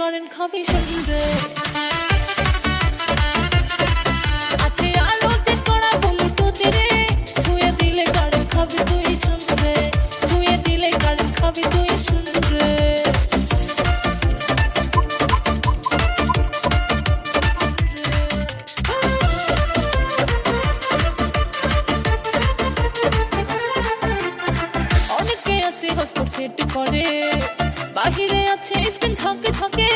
করেন খাবি শুনরে আছে আরো যে করা বলু তোরে ছুঁয়ে দিলে করেন খাবি তুই শুনরে ছুঁয়ে দিলে করেন খাবি তুই শুনরে অনেকে আছে হসপিটাল সেট করে বাহিরে আছে স্কিন ছকে ছকে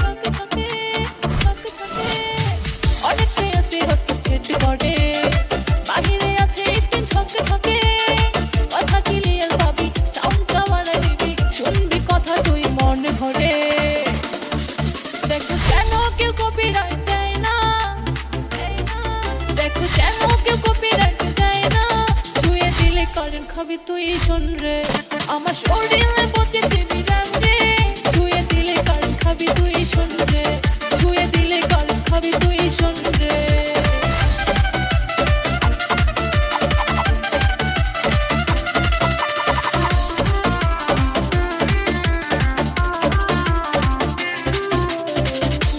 ছকে ছকে ছকে ছকে অনেকে আছে হসপিটাল সেট করে বাহিরে আছে স্কিন ছকে ছকে কথা ক্লিয়ার পাবি সাউন্ডটা বাড়াই দিবি শুনবি কথা তুই মন ভরে দেখো কেন কেউ কপিরাইট দেয় না দেখো কেন কেউ কপিরাইট দেয় না ছুঁয়ে দিলে কারেন্ট খাবি তুই শুন রে আমার শরীরে পচে দিবি রাম রে ছুঁয়ে দিলে কারেন্ট খাবি তুই শুন রে ছুঁয়ে দিলে কারেন্ট খাবি তুই শুন রে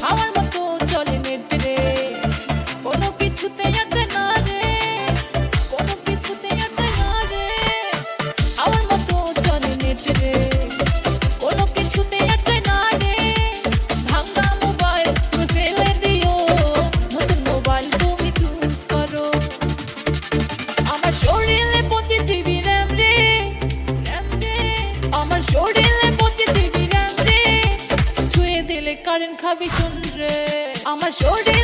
আমার মতো চলে নেট রে কোনো কিছুতে আটকে না রে কোনো কিছুতে আটকে না রে আমার মতো চলে নেট রে কোনো কিছুতে আটকে না রে ভাঙা মোবাইল তুমি ফেলে দিও নতুন মোবাইল তুমি চুজ করো আমার শরীরে পচে জিবি র্যাম রে আমার শরীরে পচে জিবি র্যাম রে ছুঁয়ে দিলে কারেন্ট খাবি শুন রে আমার শরীর